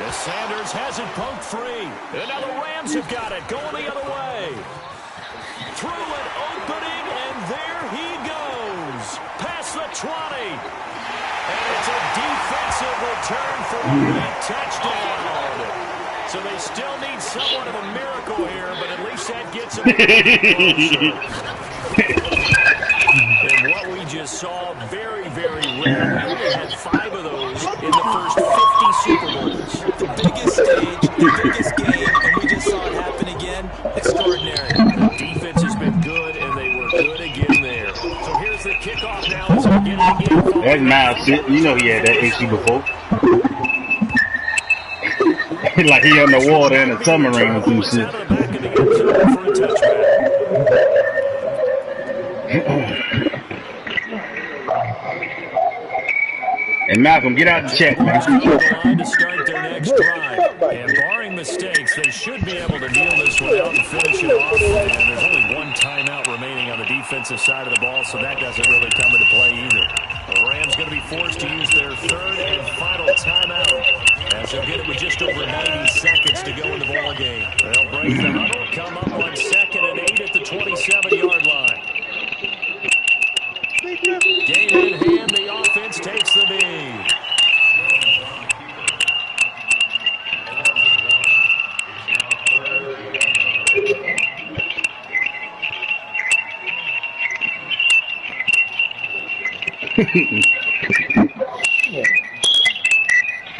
As Sanders has it poked free. And now the Rams have got it, going the other way. Through an opening, and there he goes. Past the 20. And it's a defensive return for a late touchdown. So they still need somewhat of a miracle here, but at least that gets them And what we just saw, very, very rare. We only had 5 of those in the first 50 Super Bowls. The biggest stage, the biggest game, and we just saw it happen again. Extraordinary. The defense has been good, and they were good again there. So here's the kickoff now as we're getting again. That's Miles shit. You know he had that issue before. Like he underwater in a submarine or some shit. Out of the back of the end zone for a touchback. And Malcolm, get out the chat, man. To start their next drive. And barring mistakes, they should be able to kneel this one out and finish it off. And there's only one timeout remaining on the defensive side of the ball, so that doesn't really come into play either. The Rams going to be forced to use their 3rd and final timeout as they'll get it with just over 90 seconds to go in the ball game. They'll break the huddle, come up on 2nd and 8 at the 27-yard line. Game in hand, the offense takes the lead.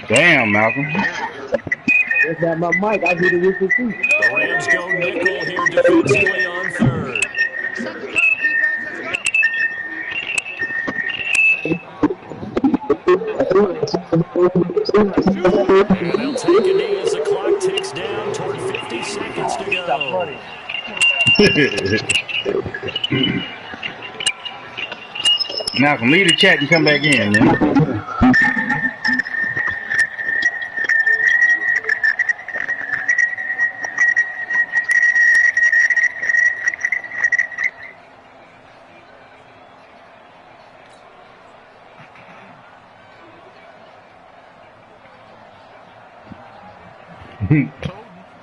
Damn, Malcolm. That's not my mic. I did it with the feet. The Rams go nickel here defensively on 3rd. And they'll take a knee as the clock ticks down toward 50 seconds to go. Malcolm, leave the chat and come back in, man.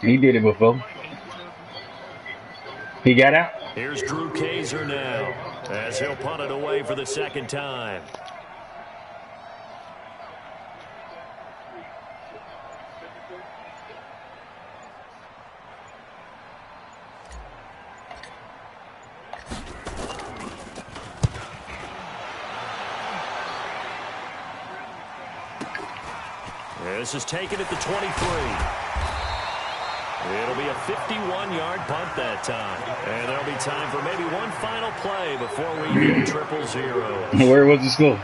He did it before. He got out. Here's Drew Kaiser now as he'll punt it away for the 2nd time. This is taken at the 23. It'll be a 51-yard punt that time. And there'll be time for maybe one final play before we hit 0-0. Where was the score?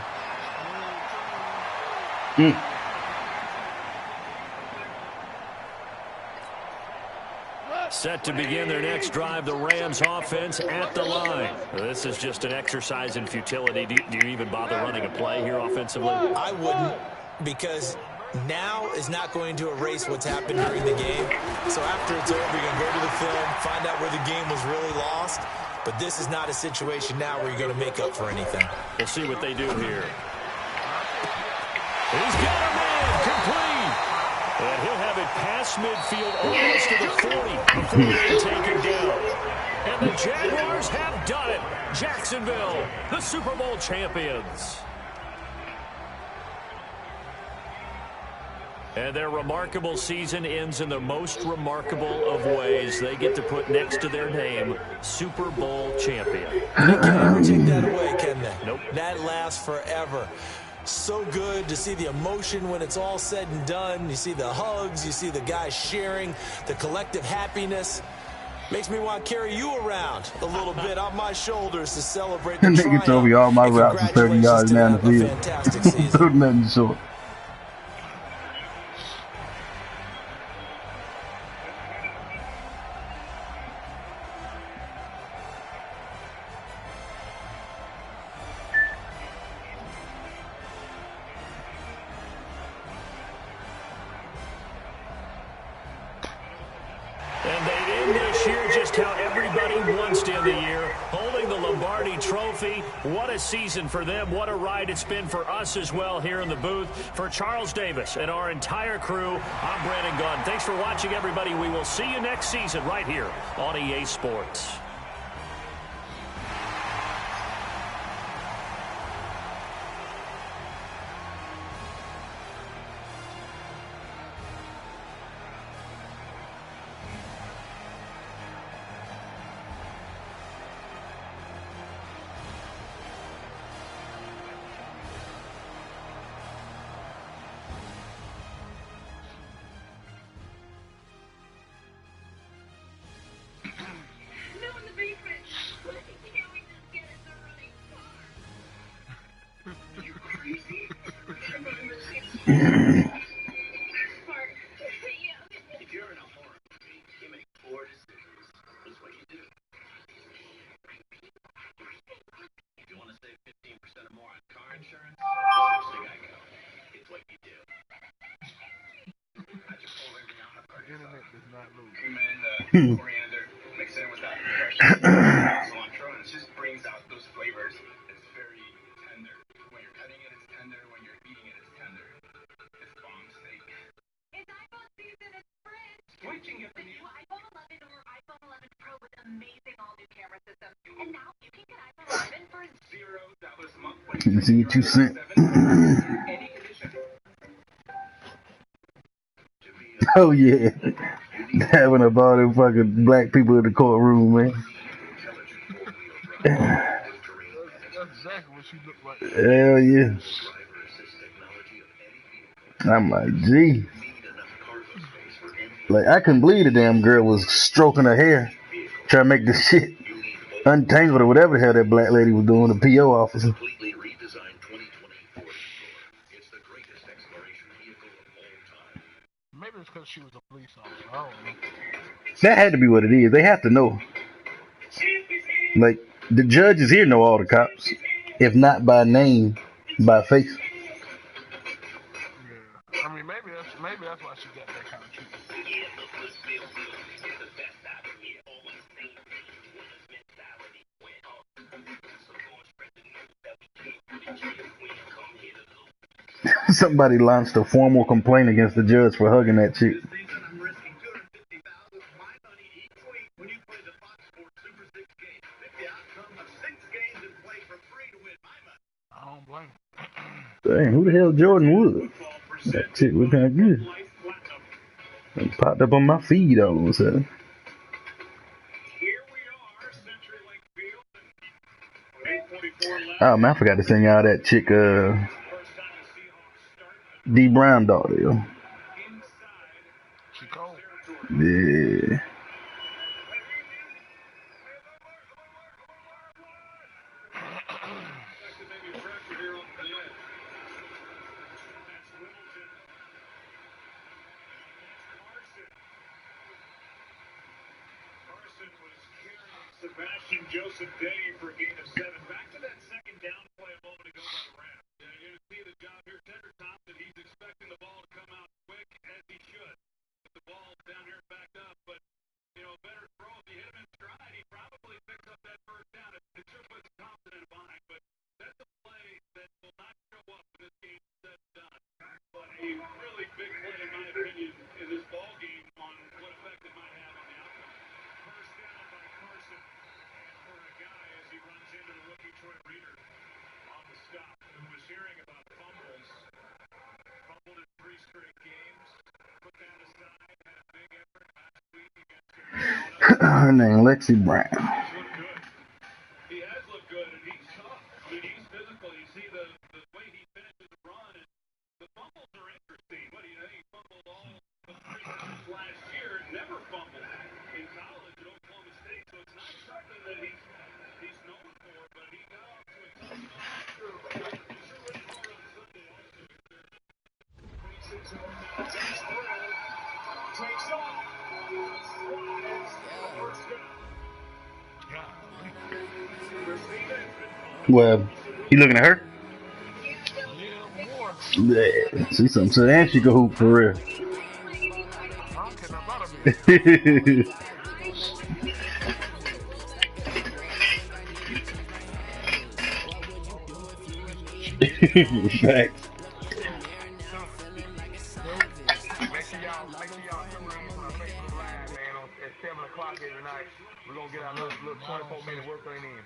Set to begin their next drive, the Rams offense at the line. This is just an exercise in futility. Do you even bother running a play here offensively? I wouldn't, because now is not going to erase what's happened during the game. So after it's over, you're going to go to the film, find out where the game was really lost. But this is not a situation now where you're going to make up for anything. We'll see what they do here. He's got a man complete. And he'll have it past midfield almost to the 40 before being taken down. And the Jaguars have done it. Jacksonville, the Super Bowl champions. And their remarkable season ends in the most remarkable of ways. They get to put next to their name, Super Bowl champion. They can't ever take that away, can they? Nope. That lasts forever. So good to see the emotion when it's all said and done. You see the hugs, you see the guys sharing, the collective happiness. Makes me want to carry you around a little bit on my shoulders to celebrate the Nigga told me all my routes is 30 yards down the field. Fantastic season. Threw nothing short. And they end this year just how everybody wants to end the year, holding the Lombardi Trophy. What a season for them. What a ride it's been for us as well here in the booth. For Charles Davis and our entire crew, I'm Brandon Gunn. Thanks for watching, everybody. We will see you next season right here on EA Sports. Coriander, mix it in with that fresh cilantro, and it just brings out those flavors. It's very tender. When you're cutting it, it's tender. When you're eating it, it's tender. It's bomb steak. It's iPhone season. It's Sprint. Switching it. The new iPhone 11 or iPhone 11 Pro with amazing all-new camera system. And now you can get iPhone 11 for $0 a month. You see 2 cents. Any condition. Oh yeah. Having up all them fucking black people in the courtroom, man. That's exactly what she looked like. Hell yeah. I'm like, gee. Like, I couldn't believe the damn girl was stroking her hair, trying to make the shit untangled or whatever the hell that black lady was doing, the PO officer. Maybe it's because she was a police officer. I don't know. That had to be what it is. They have to know. Like, the judges here know all the cops. If not by name, by face. Yeah. I mean, maybe that's why she got that kind of treatment. Somebody launched a formal complaint against the judge for hugging that chick. I don't blame her. Dang, who the hell Jordan Wood? That chick was kind of good. It popped up on my feed all of a sudden. Oh man, I forgot to send y'all that chick, D Brown daughter, yo. Sebastian Joseph Day for a gain of 7. Back to that second down play a moment ago by the Rams. You see the job here. Tender Thompson, he's expecting the ball to come out quick as he should. The ball down here backed up, but better throw if you hit him in stride. He probably picks up that first down. It sure puts Thompson in a bind, but that's a play that will not show up in this game said and done. But a really big play, in my opinion, in this ball game on what effect it might have on the outcome. First down by Carson, and for a guy as he runs into the rookie Troy Reader on the stop, who was hearing about fumbles. Fumbled in 3 straight games. Put that aside, had a big effort last week against Her name Lexi Brown. He's looked good. He has looked good, and he's tough. I mean, he's physical. You see the way he finishes the run, and the fumbles are interesting. What do you think? He fumbled all the 3 times last year, never fumbled in college at Oklahoma State, so it's not something that he's known for, but he got off to a tough start. He sure went hard on Sunday also. Takes off. Well, you looking at her? Yeah, see something. So then she can hoop for real. Facts. Make sure y'all come around on Facebook Live, man. At 7 o'clock every night, we're gonna get our little 24-minute work thing in.